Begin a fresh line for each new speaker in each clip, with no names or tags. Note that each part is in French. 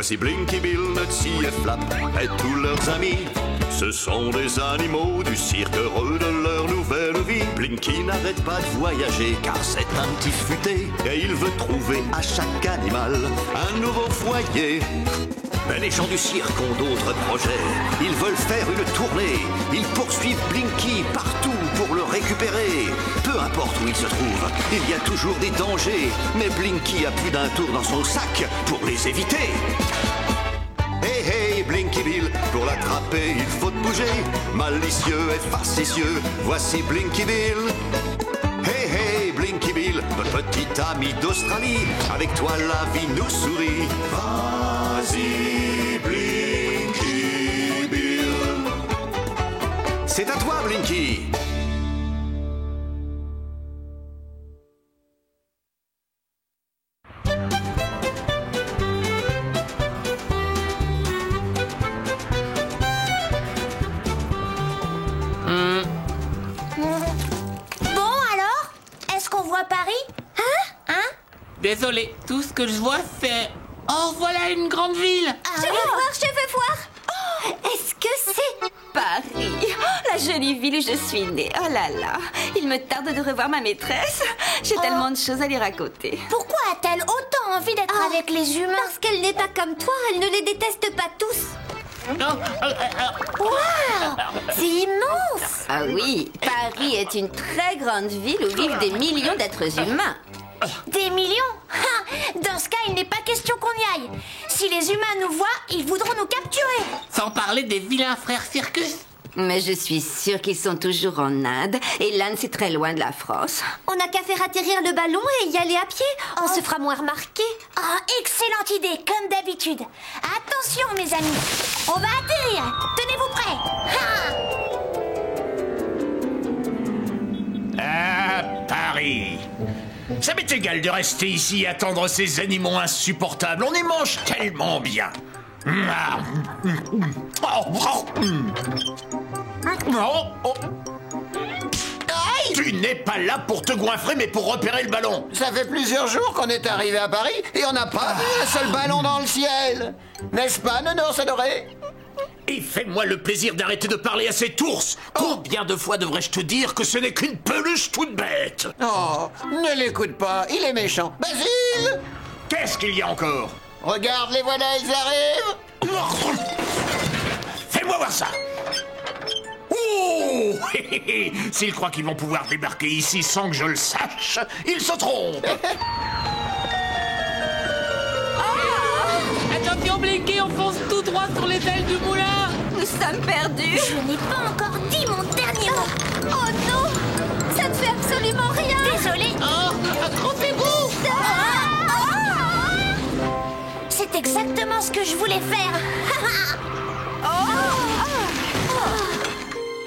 Voici Blinky Bill, Nutsy et Flap et tous leurs amis. Ce sont des animaux du cirque heureux de leur nouvelle vie. Blinky n'arrête pas de voyager car c'est un petit futé et il veut trouver à chaque animal un nouveau foyer. Mais les gens du cirque ont d'autres projets. Ils veulent faire une tournée. Ils poursuivent Blinky partout pour le récupérer. Peu importe où il se trouve, il y a toujours des dangers. Mais Blinky a plus d'un tour dans son sac pour les éviter. Hey hey Blinky Bill, pour l'attraper il faut te bouger. Malicieux et facétieux, voici Blinky Bill. Hey hey Blinky Bill, notre petit ami d'Australie. Avec toi la vie nous sourit. Vas-y Blinky Bill. C'est à toi Blinky.
Désolé, tout ce que je vois c'est... Oh, voilà une grande ville.
Je veux voir Est-ce que c'est Paris? La jolie ville où je suis née. Oh là là, il me tarde de revoir ma maîtresse. J'ai tellement de choses à lui raconter.
Pourquoi a-t-elle autant envie d'être avec les humains?
Parce qu'elle n'est pas comme toi, elle ne les déteste pas tous.
Waouh, c'est immense.
Ah oui, Paris est une très grande ville où vivent des millions d'êtres humains.
Des millions? Dans ce cas, il n'est pas question qu'on y aille. Si les humains nous voient, ils voudront nous capturer.
Sans parler des vilains frères Circus.
Mais je suis sûre qu'ils sont toujours en Inde. Et l'Inde, c'est très loin de la France.
On n'a qu'à faire atterrir le ballon et y aller à pied. On se fera moins remarquer. Excellente idée, comme d'habitude. Attention, mes amis. On va atterrir. Tenez-vous prêts.
Ah, Paris. Ça m'est égal de rester ici et attendre ces animaux insupportables. On y mange tellement bien. Tu n'es pas là pour te goinfrer, mais pour repérer le ballon.
Ça fait plusieurs jours qu'on est arrivé à Paris et on n'a pas vu un seul ballon dans le ciel. N'est-ce pas, Nounours adoré?
Et fais-moi le plaisir d'arrêter de parler à cet ours. Combien de fois devrais-je te dire que ce n'est qu'une peluche toute bête?
Oh, ne l'écoute pas, il est méchant. Basile!
Qu'est-ce qu'il y a encore?
Regarde, les voilà, ils arrivent.
Fais-moi voir ça. Oh! S'ils croient qu'ils vont pouvoir débarquer ici sans que je le sache, ils se trompent.
Attention Blinky, on fonce tout droit sur les ailes du moulin.
Nous sommes perdus.
Je n'ai pas encore dit mon dernier mot.
Oh non, ça ne fait absolument rien.
Désolée.
Accrochez-vous.
C'est exactement ce que je voulais faire.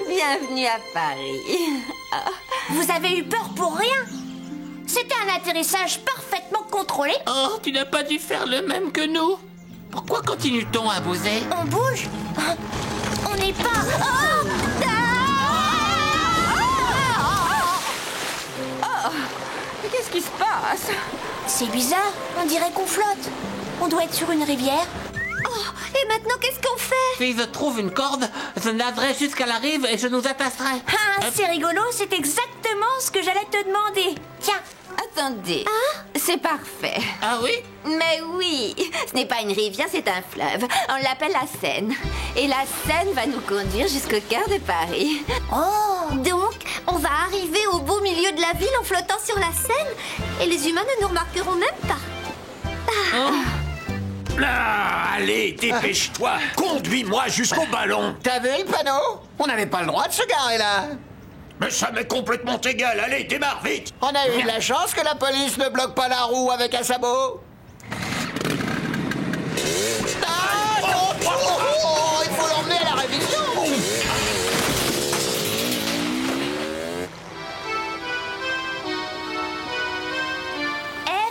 Bienvenue à Paris.
Vous avez eu peur pour rien. C'était un atterrissage parfaitement contrôlé.
Oh, tu n'as pas dû faire le même que nous. Pourquoi continue-t-on à bouger?
On bouge. On n'est pas...
Mais qu'est-ce qui se passe?
C'est bizarre, on dirait qu'on flotte. On doit être sur une rivière.
Et maintenant, qu'est-ce qu'on fait?
Si je trouve une corde, je naderai jusqu'à la rive et je nous attacherai.
C'est rigolo, c'est exactement ce que j'allais te demander. Tiens.
Attendez, c'est parfait.
Ah oui?
Mais oui, ce n'est pas une rivière, c'est un fleuve. On l'appelle la Seine. Et la Seine va nous conduire jusqu'au cœur de Paris.
Oh,
donc, on va arriver au beau milieu de la ville en flottant sur la Seine. Et les humains ne nous remarqueront même pas.
Là, allez, dépêche-toi. Conduis-moi jusqu'au ballon.
T'as vu le panneau? On n'avait pas le droit de se garer là.
Mais ça m'est complètement égal. Allez, démarre vite.
On a eu de la chance que la police ne bloque pas la roue avec un sabot. Il faut l'emmener à la révision.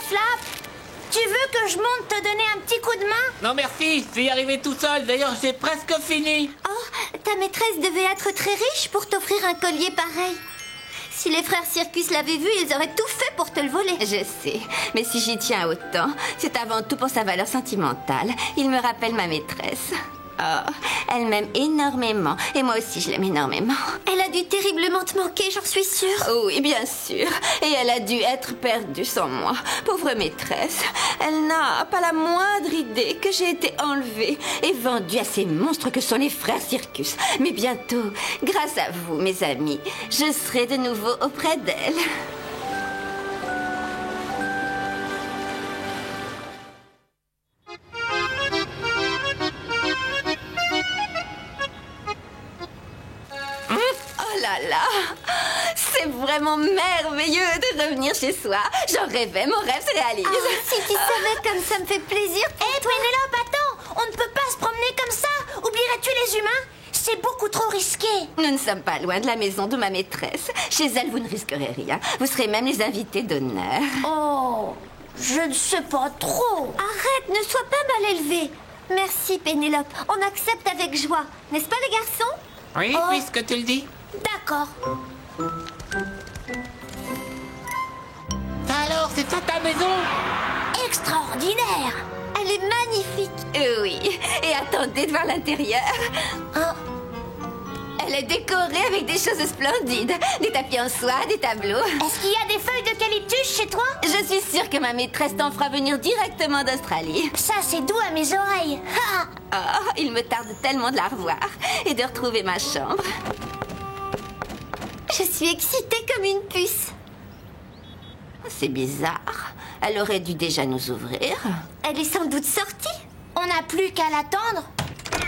Flap, tu veux que je monte te donner un petit coup de main?
Non merci, je vais y arriver tout seul. D'ailleurs, j'ai presque fini.
Oh, ta maîtresse devait être très riche pour t'offrir un collier pareil.
Si les frères Circus l'avaient vu, ils auraient tout fait pour te le voler.
Je sais, mais si j'y tiens autant, c'est avant tout pour sa valeur sentimentale. Il me rappelle ma maîtresse. Oh, elle m'aime énormément, et moi aussi je l'aime énormément.
Elle a dû terriblement te manquer, j'en suis sûre.
Oui, bien sûr, et elle a dû être perdue sans moi. Pauvre maîtresse, elle n'a pas la moindre idée que j'ai été enlevée et vendue à ces monstres que sont les frères Circus. Mais bientôt, grâce à vous, mes amis, je serai de nouveau auprès d'elle. C'est vraiment merveilleux de revenir chez soi. J'en rêvais, mon rêve se réalise.
Si tu savais comme ça me fait plaisir. Hé, Pénélope, attends. On ne peut pas se promener comme ça. Oublierais-tu les humains? C'est beaucoup trop risqué.
Nous ne sommes pas loin de la maison de ma maîtresse. Chez elle, vous ne risquerez rien. Vous serez même les invités d'honneur.
Oh, je ne sais pas trop. Arrête, ne sois pas mal élevé. Merci, Pénélope. On accepte avec joie. N'est-ce pas, les garçons?
Oui, puisque tu le dis.
D'accord.
Alors, c'est ça ta maison?
Extraordinaire. Elle est magnifique.
Oui, et attendez de voir l'intérieur. Elle est décorée avec des choses splendides. Des tapis en soie, des tableaux.
Est-ce qu'il y a des feuilles d'eucalyptus chez toi?
Je suis sûre que ma maîtresse t'en fera venir directement d'Australie.
Ça, c'est doux à mes oreilles.
Oh, il me tarde tellement de la revoir et de retrouver ma chambre.
Je suis excitée comme une puce.
C'est bizarre. Elle aurait dû déjà nous ouvrir.
Elle est sans doute sortie. On n'a plus qu'à l'attendre.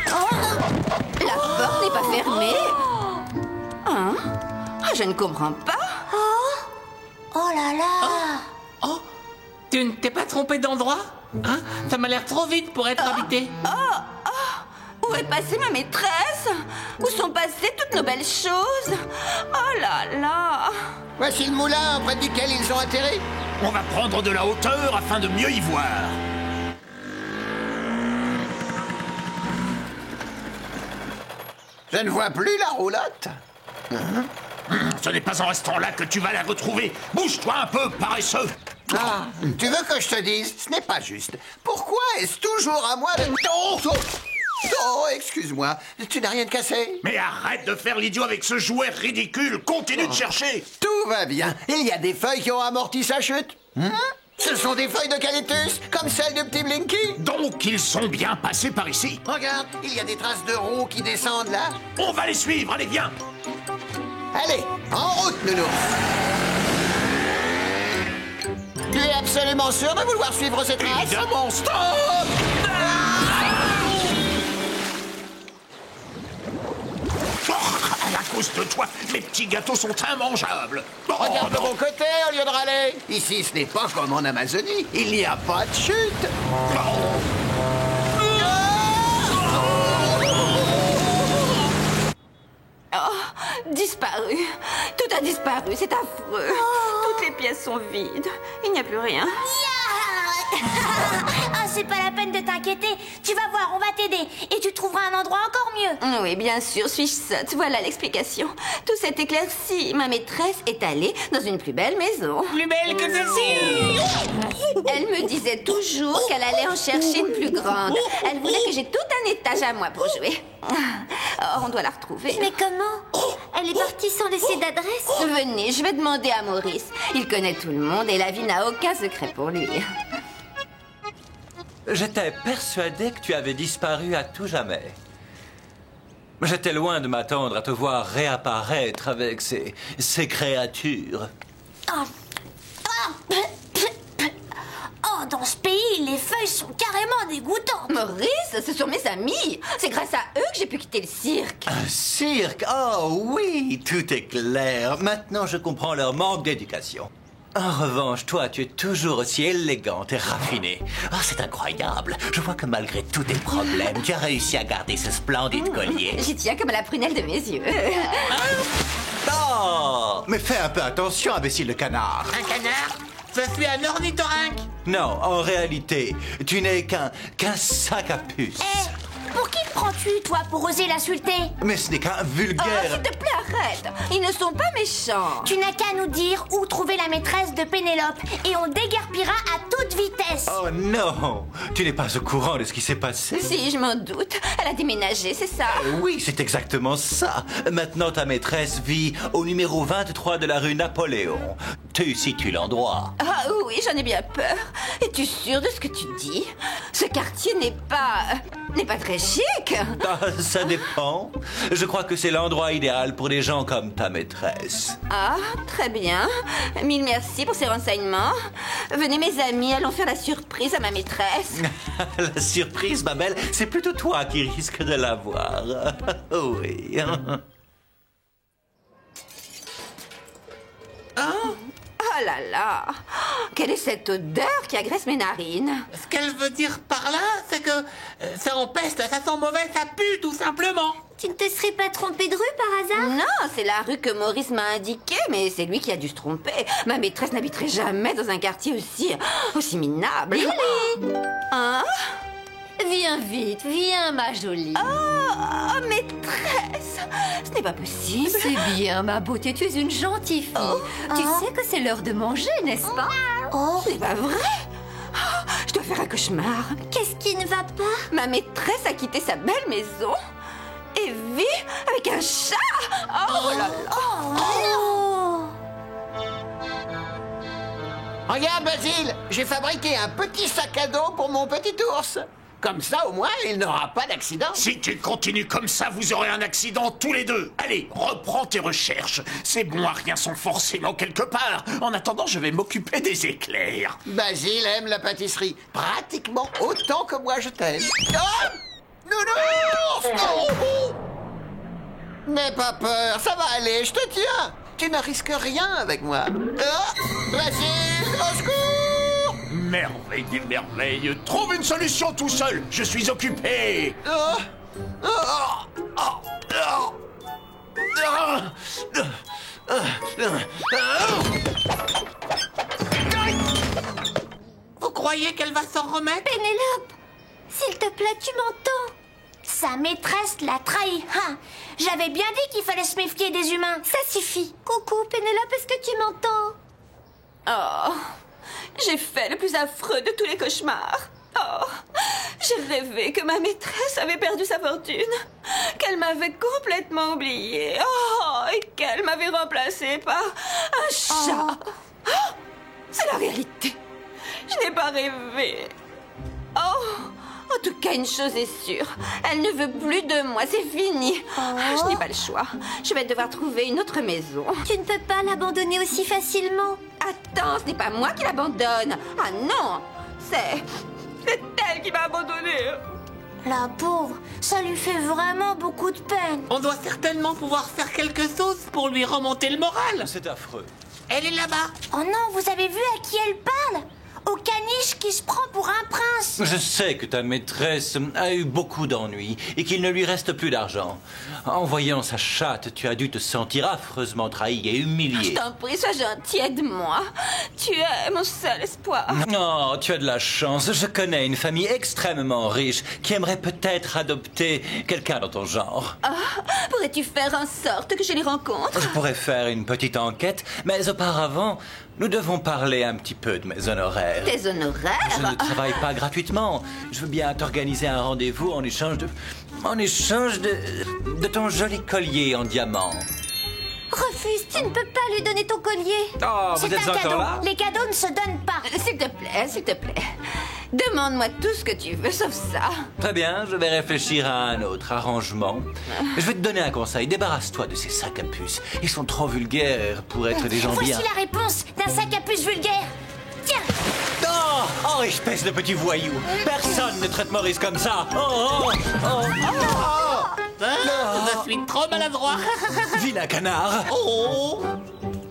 La porte n'est pas fermée. Hein? Je ne comprends pas.
Oh là là.
Oh, tu ne t'es pas trompé d'endroit? Hein? Ça m'a l'air trop vite pour être habité.
Où est passée ma maîtresse? Où sont passées toutes nos belles choses? Oh là là.
Voici le moulin près duquel ils ont atterri.
On va prendre de la hauteur afin de mieux y voir.
Je ne vois plus la roulotte.
Ce n'est pas en restant là que tu vas la retrouver. Bouge-toi un peu, paresseux.
Ah, tu veux que je te dise? Ce n'est pas juste. Pourquoi est-ce toujours à moi de... Oh, excuse-moi. Tu n'as rien de cassé?
Mais arrête de faire l'idiot avec ce jouet ridicule. Continue de chercher.
Tout va bien. Il y a des feuilles qui ont amorti sa chute. Ce sont des feuilles d'eucalyptus, comme celles de Petit Blinky.
Donc ils sont bien passés par ici.
Regarde, il y a des traces de roues qui descendent là.
On va les suivre, allez viens.
Allez, en route, nounours. Tu es absolument sûr de vouloir suivre ces traces?
Évidemment, stop! À cause de toi, mes petits gâteaux sont immangeables.
Regarde de mon côté au lieu de râler. Ici, ce n'est pas comme en Amazonie. Il n'y a pas de chute.
Disparu. Tout a disparu, c'est affreux. Toutes les pièces sont vides. Il n'y a plus rien.
C'est pas la peine de t'inquiéter. Tu vas voir, on va t'aider. Et tu trouveras un endroit encore mieux.
Oui, bien sûr, suis-je sotte. Voilà l'explication. Tout s'est éclairci. Ma maîtresse est allée dans une plus belle maison.
Plus belle que celle-ci.
Elle me disait toujours qu'elle allait en chercher une plus grande. Elle voulait que j'ai tout un étage à moi pour jouer. Oh, on doit la retrouver.
Mais comment? Elle est partie sans laisser d'adresse.
Venez, je vais demander à Maurice. Il connaît tout le monde et la vie n'a aucun secret pour lui.
J'étais persuadé que tu avais disparu à tout jamais. J'étais loin de m'attendre à te voir réapparaître avec ces créatures.
Oh, dans ce pays, les feuilles sont carrément dégoûtantes.
Maurice, ce sont mes amis. C'est grâce à eux que j'ai pu quitter le cirque.
Un cirque? Oh oui, tout est clair. Maintenant, je comprends leur manque d'éducation. En revanche, toi, tu es toujours aussi élégante et raffinée. Oh, c'est incroyable. Je vois que malgré tous tes problèmes, tu as réussi à garder ce splendide collier.
J'y tiens comme à la prunelle de mes yeux.
Oh! Mais fais un peu attention, imbécile de canard.
Un canard? Je suis un ornithorynque.
Non, en réalité, tu n'es qu'un sac à puces.
Pour qui te prends-tu? es-tu, toi, pour oser l'insulter?
Mais ce n'est qu'un
Oh,
vulgaire...
s'il te plaît, arrête. Ils ne sont pas méchants.
Tu n'as qu'à nous dire où trouver la maîtresse de Pénélope et on déguerpira à toute vitesse.
Oh non! Tu n'es pas au courant de ce qui s'est passé?
Si, je m'en doute. Elle a déménagé, c'est ça?
Oui, c'est exactement ça. Maintenant, ta maîtresse vit au numéro 23 de la rue Napoléon. Tu situes l'endroit.
Ah oui, j'en ai bien peur. Es-tu sûr de ce que tu dis? Ce quartier n'est pas très chic.
Ah, ça dépend. Je crois que c'est l'endroit idéal pour des gens comme ta maîtresse.
Ah, très bien. Mille merci pour ces renseignements. Venez, mes amis, allons faire la surprise à ma maîtresse.
La surprise, ma belle, c'est plutôt toi qui risques de l'avoir. Oui.
Oh là là. Quelle est cette odeur qui agresse mes narines?
Ce qu'elle veut dire par là, c'est que ça empeste, ça sent mauvais, ça pue tout simplement.
Tu ne te serais pas trompé de rue par hasard?
Non, c'est la rue que Maurice m'a indiquée, mais c'est lui qui a dû se tromper. Ma maîtresse n'habiterait jamais dans un quartier aussi minable. Hein?
Viens vite, viens ma jolie.
Oh, maîtresse! Ce n'est pas possible.
C'est bien ma beauté, tu es une gentille fille. Tu sais que c'est l'heure de manger, n'est-ce pas?
Oh, c'est pas vrai! Oh, je dois faire un cauchemar.
Qu'est-ce qui ne va pas?
Ma maîtresse a quitté sa belle maison et vit avec un chat. Oh là là!
Oh.
Regarde, Basile, j'ai fabriqué un petit sac à dos pour mon petit ours. Comme ça, au moins, il n'aura pas d'accident.
Si tu continues comme ça, vous aurez un accident tous les deux. Allez, reprends tes recherches. Ces bons à rien sont forcément quelque part. En attendant, je vais m'occuper des éclairs.
Basile aime la pâtisserie, pratiquement autant que moi je t'aime. Oh, Nounours! Oh. N'aie pas peur, ça va aller, je te tiens. Tu ne risques rien avec moi. Oh, Basile, au secours!
Merveille des merveilles. Trouve une solution tout seul. Je suis occupé.
Vous croyez qu'elle va s'en remettre?
Pénélope, s'il te plaît, tu m'entends? Sa maîtresse l'a trahi. Hein. J'avais bien dit qu'il fallait se méfier des humains. Ça suffit. Coucou, Pénélope, est-ce que tu m'entends?
Oh, j'ai fait le plus affreux de tous les cauchemars. Oh, j'ai rêvé que ma maîtresse avait perdu sa fortune, qu'elle m'avait complètement oubliée, oh, et qu'elle m'avait remplacée par un chat. Oh, c'est la réalité. Je n'ai pas rêvé. Oh, en tout cas, une chose est sûre. Elle ne veut plus de moi, c'est fini. Je n'ai pas le choix. Je vais devoir trouver une autre maison.
Tu ne peux pas l'abandonner aussi facilement.
Attends, ce n'est pas moi qui l'abandonne. Ah non, c'est elle qui m'a abandonnée.
La pauvre, ça lui fait vraiment beaucoup de peine.
On doit certainement pouvoir faire quelque chose pour lui remonter le moral.
C'est affreux.
Elle est là-bas.
Oh non, vous avez vu à qui elle parle? Au caniche qui se prend pour un prince.
Je sais que ta maîtresse a eu beaucoup d'ennuis et qu'il ne lui reste plus d'argent. En voyant sa chatte, tu as dû te sentir affreusement trahi et humilié.
Je t'en prie, sois gentil, aide-moi. Tu es mon seul espoir.
Oh, tu as de la chance. Je connais une famille extrêmement riche qui aimerait peut-être adopter quelqu'un dans ton genre.
Ah, pourrais-tu faire en sorte que je les rencontre?
Je pourrais faire une petite enquête, mais auparavant, nous devons parler un petit peu de mes honoraires.
Tes honoraires?
Je ne travaille pas gratuitement. Je veux bien t'organiser un rendez-vous en échange de ton joli collier en diamant.
Refuse, tu ne peux pas lui donner ton collier.
Oh, vous
c'est
êtes
un
encore
cadeau.
là?
Les cadeaux ne se donnent pas.
S'il te plaît, s'il te plaît. Demande-moi tout ce que tu veux, sauf ça.
Très bien, je vais réfléchir à un autre arrangement. Je vais te donner un conseil. Débarrasse-toi de ces sacs à puces. Ils sont trop vulgaires pour être des gens
Voici
bien.
la réponse d'un sac à puce vulgaire. Tiens.
Oh, espèce de petit voyou. Personne ne traite Maurice comme ça. Oh.
Je suis trop maladroit.
Vilain canard.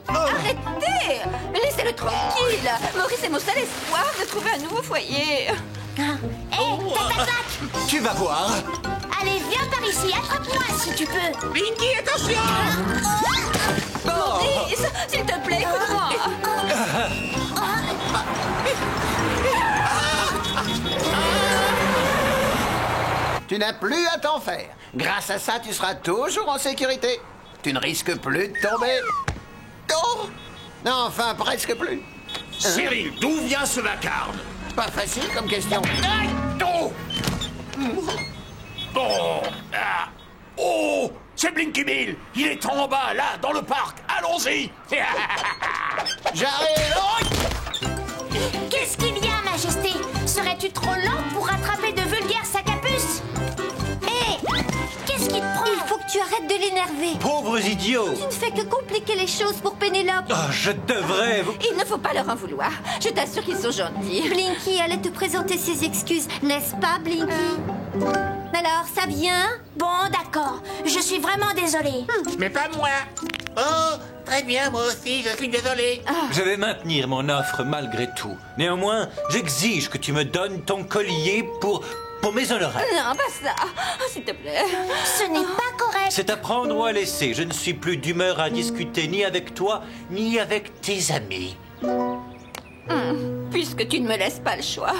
Arrêtez! Laissez-le tranquille. Maurice est mon seul espoir de trouver un nouveau foyer.
Hé, tac.
Tu vas voir.
Allez, viens par ici, attrape-moi si tu peux.
Pinky, attention!
Maurice, s'il te plaît, écoute-moi.
Tu n'as plus à t'en faire. Grâce à ça, tu seras toujours en sécurité. Tu ne risques plus de tomber. Oh! Non, enfin, presque plus.
Cyril, d'où vient ce vacarme?
Pas facile comme question.
Aïe! Oh! Oh! Ah! Oh! C'est Blinky Bill! Il est en bas, là, dans le parc! Allons-y!
J'arrive. Oh!
Qu'est-ce qu'il y a, Majesté? Serais-tu trop lent pour rattraper de vulgaires sacs à puce? Hé! Qu'est-ce qui te prend?
Il faut que tu arrêtes de l'énerver.
Pauvres idiots!
Tu ne fais que compliquer les choses pour Pénélope.
Oh, je devrais...
Il ne faut pas leur en vouloir. Je t'assure qu'ils sont gentils.
Blinky allait te présenter ses excuses, n'est-ce pas, Blinky? Alors, ça vient?
Bon, d'accord. Je suis vraiment désolée.
Mais pas moi. Oh, très bien, moi aussi, je suis désolé.
Je vais maintenir mon offre malgré tout. Néanmoins, j'exige que tu me donnes ton collier pour mes honoraires.
Non, pas ça. Oh, s'il te plaît.
Ce n'est pas correct.
C'est à prendre ou à laisser. Je ne suis plus d'humeur à discuter ni avec toi, ni avec tes amis.
Puisque tu ne me laisses pas le choix,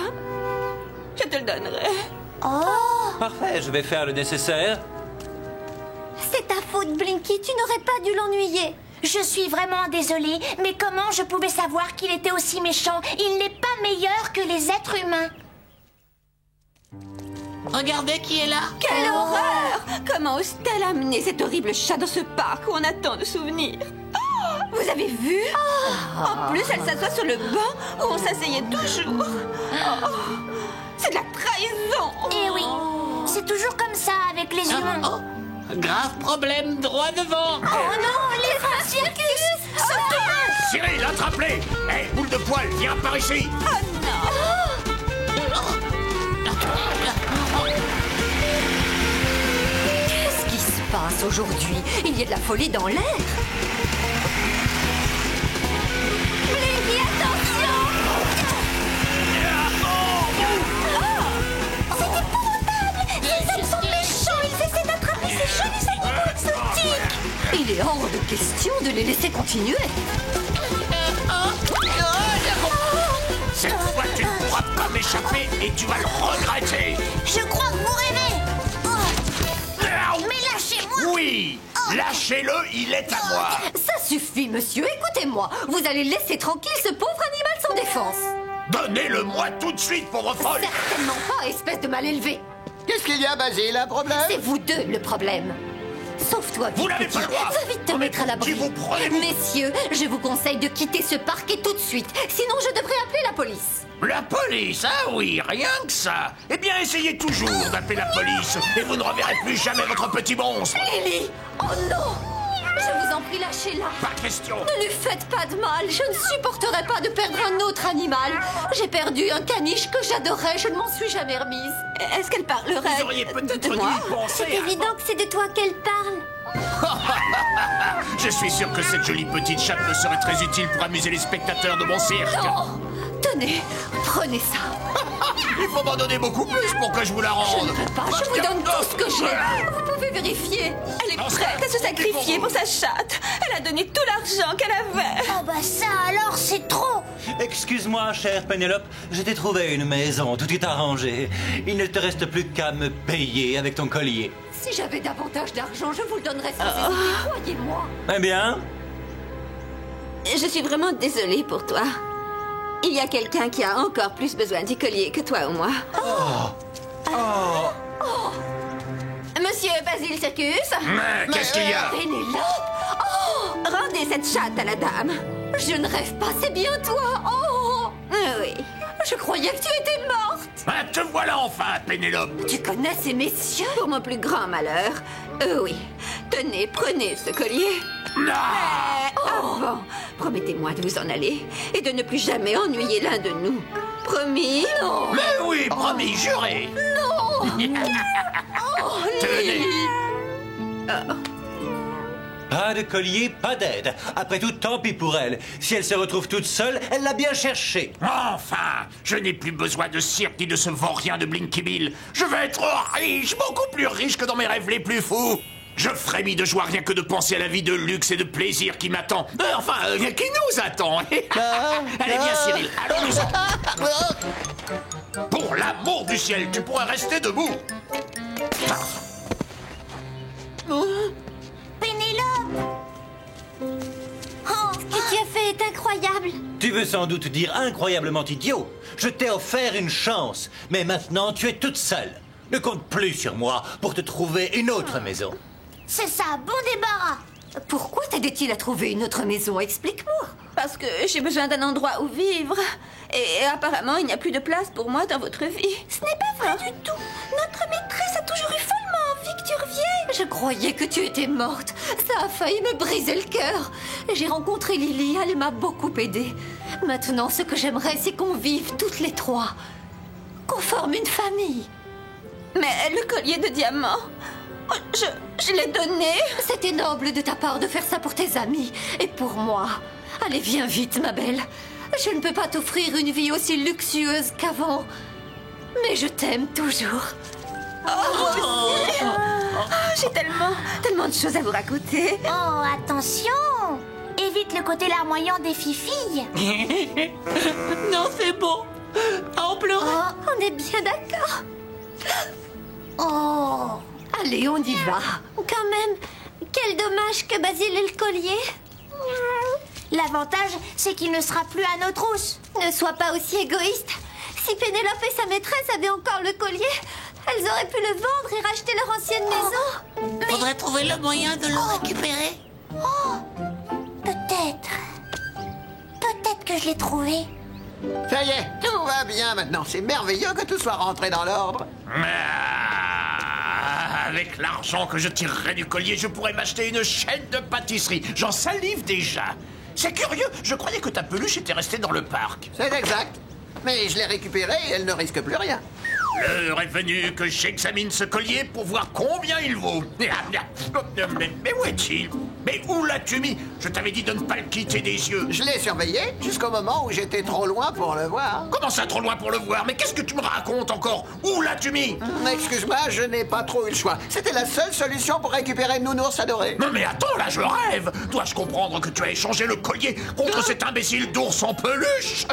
je te le donnerai.
Oh,
Parfait, je vais faire le nécessaire.
C'est ta faute, Blinky. Tu n'aurais pas dû l'ennuyer.
je suis vraiment désolée, mais comment je pouvais savoir qu'il était aussi méchant? Il n'est pas meilleur que les êtres humains.
Regardez qui est là.
Quelle horreur! Comment ose-t-elle amener cet horrible chat dans ce parc où on a tant de souvenirs? Oh, vous avez vu? En plus, elle s'assoit sur le banc où on s'asseyait toujours. Oh, c'est de la trahison!
Eh oui, c'est toujours comme ça avec les humains.
Oh, grave problème, droit devant.
Oh non, les frères Circus! Sautez-le!
Cyril, attrape-les! Hé, boule de poil, viens par ici!
Qu'est-ce qui se passe aujourd'hui? Il y a de la folie dans l'air. Blinky, attention! C'est épouvantable! Ces hommes sont méchants! Ils essaient d'attraper ces jolis animaux exotiques! Il est hors de question de les laisser continuer.
Cette fois, tu ne pourras pas m'échapper et tu vas le regretter!
Je crois que vous rêvez! Mais lâchez-moi!
Oui! Lâchez-le, il est à moi!
Ça suffit, monsieur. Écoutez-moi. Vous allez laisser tranquille ce pauvre animal sans défense.
Donnez-le-moi tout de suite, pauvre folle!
Certainement pas, espèce de mal élevé.
Qu'est-ce qu'il y a, Basile? Un problème?
C'est vous deux le problème. Sauf toi,
Vous
petit
n'avez pas le droit.
Va vite te
Oh, mais
mettre à l'abri.
qui vous prenez-vous?
Messieurs, je vous conseille de quitter ce parc et tout de suite. Sinon, je devrais appeler la police.
La police, ah oui, rien que ça! Eh bien, essayez toujours d'appeler la police et vous ne reverrez plus jamais votre petit monstre!
Lily! Oh non! Je vous en prie, lâchez-la.
Pas question!
Ne lui faites pas de mal. Je ne supporterai pas de perdre un autre animal. J'ai perdu un caniche que j'adorais. Je ne m'en suis jamais remise.
Est-ce qu'elle parlerait
Vous auriez peut-être
de
dû
moi?
y penser!
C'est évident que c'est de toi qu'elle parle.
Je suis sûr que cette jolie petite chatte me serait très utile pour amuser les spectateurs de mon cirque!
Oh, tenez, prenez ça.
Il faut m'en donner beaucoup plus pour que je vous la
Je
rende!
ne peux pas, je vous donne tout ce que j'ai. Vous pouvez vérifier.
Elle est prête à se sacrifier pour sa chatte. Elle a donné tout l'argent qu'elle avait.
Oh bah ça alors, c'est trop!
Excuse-moi, chère Pénélope, je t'ai trouvé une maison, tout est arrangé. Il ne te reste plus qu'à me payer avec ton collier.
Si j'avais davantage d'argent, je vous le donnerais sans hésiter, croyez-moi.
Eh bien,
Je suis vraiment désolée pour toi. Il y a quelqu'un qui a encore plus besoin du collier que toi ou moi. Monsieur Basile Circus,
Mais qu'est-ce qu'il y a?
Pénélope,
rendez cette chatte à la dame.
je ne rêve pas, c'est bien toi. Oh,
Oui.
je croyais que tu étais morte.
Ah, te voilà enfin, Pénélope!
Tu connais ces messieurs?
Pour mon plus grand malheur. Oui. Tenez, prenez ce collier. Avant, promettez-moi de vous en aller et de ne plus jamais ennuyer l'un de nous. Promis?
Mais oui, promis, juré! Tenez!
pas de collier, pas d'aide. Après tout, tant pis pour elle. Si elle se retrouve toute seule, elle l'a bien cherché.
Enfin, je n'ai plus besoin de cirque ni de ce vaurien de Blinky Bill. Je vais être riche, beaucoup plus riche que dans mes rêves les plus fous. Je frémis de joie rien que de penser à la vie de luxe et de plaisir qui m'attend. Qui nous attend. Allez, viens, Cyril, allons-nous-en. Pour l'amour du ciel, tu pourrais rester debout.
Pénélope! Oh,
Ce que tu as fait est incroyable.
Tu veux sans doute dire incroyablement idiot. Je t'ai offert une chance, mais maintenant tu es toute seule. Ne compte plus sur moi pour te trouver une autre maison.
c'est ça, bon débarras!
Pourquoi t'aidait-il à trouver une autre maison? Explique-moi.
Parce que j'ai besoin d'un endroit où vivre. Et apparemment, il n'y a plus de place pour moi dans votre vie.
Ce n'est pas vrai du tout. Notre maîtresse a toujours eu follement envie que tu reviennes. Je croyais que tu étais morte. Ça a failli me briser le cœur. J'ai rencontré Lily, elle m'a beaucoup aidée. Maintenant, ce que j'aimerais, c'est qu'on vive toutes les trois. Qu'on forme une famille.
Mais le collier de diamant, je l'ai donné.
C'était noble de ta part de faire ça pour tes amis et pour moi. Allez, viens vite, ma belle. Je ne peux pas t'offrir une vie aussi luxueuse qu'avant. Mais je t'aime toujours.
J'ai tellement de choses à vous raconter.
Oh, attention! Évite le côté larmoyant des fifilles.
Non, c'est bon. On pleure.
On est bien d'accord.
Oh!
Allez, on y va. Quand même, quel dommage que Basile ait le collier.
L'avantage, c'est qu'il ne sera plus à nos trousses.
Ne sois pas aussi égoïste. Si Pénélope et sa maîtresse avaient encore le collier, elles auraient pu le vendre et racheter leur ancienne maison.
Faudrait trouver le moyen de le récupérer.
Peut-être. Peut-être que je l'ai trouvé.
Ça y est, tout va bien maintenant. C'est merveilleux que tout soit rentré dans l'ordre.
Avec l'argent que je tirerai du collier, je pourrais m'acheter une chaîne de pâtisserie. J'en salive déjà. C'est curieux, je croyais que ta peluche était restée dans le parc.
C'est exact. Mais je l'ai récupérée et elle ne risque plus rien.
L'heure est venue que j'examine ce collier pour voir combien il vaut. Mais où est-il? Mais où l'as-tu mis? Je t'avais dit de ne pas le quitter des yeux.
Je l'ai surveillé jusqu'au moment où j'étais trop loin pour le voir.
Comment ça, trop loin pour le voir? Mais qu'est-ce que tu me racontes encore? Où l'as-tu mis?
Excuse-moi, je n'ai pas trop eu le choix. C'était la seule solution pour récupérer Nounours adoré.
Non mais attends, là je rêve. Dois-je comprendre que tu as échangé le collier contre cet imbécile d'ours en peluche?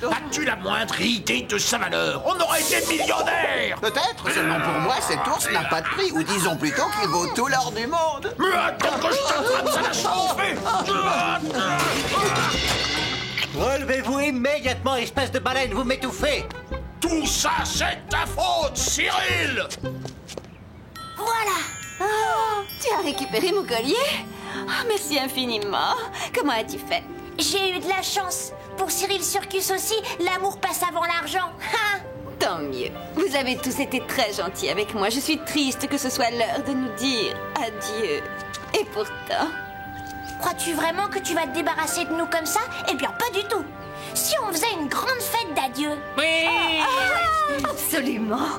As-tu la moindre idée de sa valeur? On aurait été millionnaires.
Peut-être, seulement pour moi, cet ours n'a pas de prix. Ou disons plutôt qu'il vaut tout l'or du monde.
Mais attends que je t'attrape, ça l'a chauffé.
Relevez-vous immédiatement, espèce de baleine, vous m'étouffez.
Tout ça, c'est ta faute, Cyril.
Voilà!
Tu as récupéré mon collier? Merci infiniment. Comment as-tu fait?
J'ai eu de la chance. Pour Cyril Circus aussi, l'amour passe avant l'argent. Ha!
Tant mieux. Vous avez tous été très gentils avec moi. Je suis triste que ce soit l'heure de nous dire adieu. Et pourtant...
Crois-tu vraiment que tu vas te débarrasser de nous comme ça? Eh bien, pas du tout. Si on faisait une grande fête d'adieu.
Oui.
Absolument.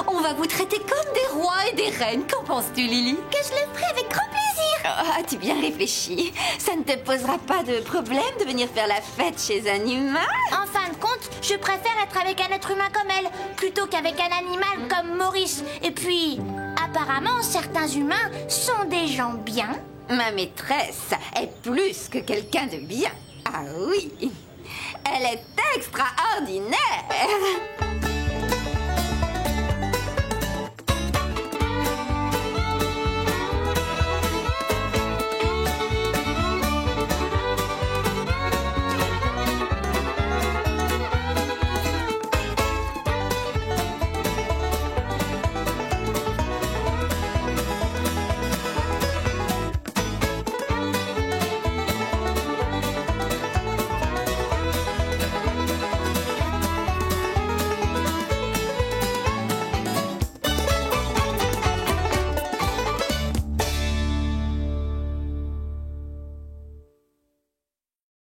On va vous traiter comme des rois et des reines. Qu'en penses-tu, Lily?
Que je le ferai avec grand plaisir.
As-tu bien réfléchi? Ça ne te posera pas de problème de venir faire la fête chez un humain?
En fin de compte, je préfère être avec un être humain comme elle, plutôt qu'avec un animal comme Maurice. Et puis, apparemment, certains humains sont des gens bien.
Ma maîtresse est plus que quelqu'un de bien. Ah oui, elle est extraordinaire.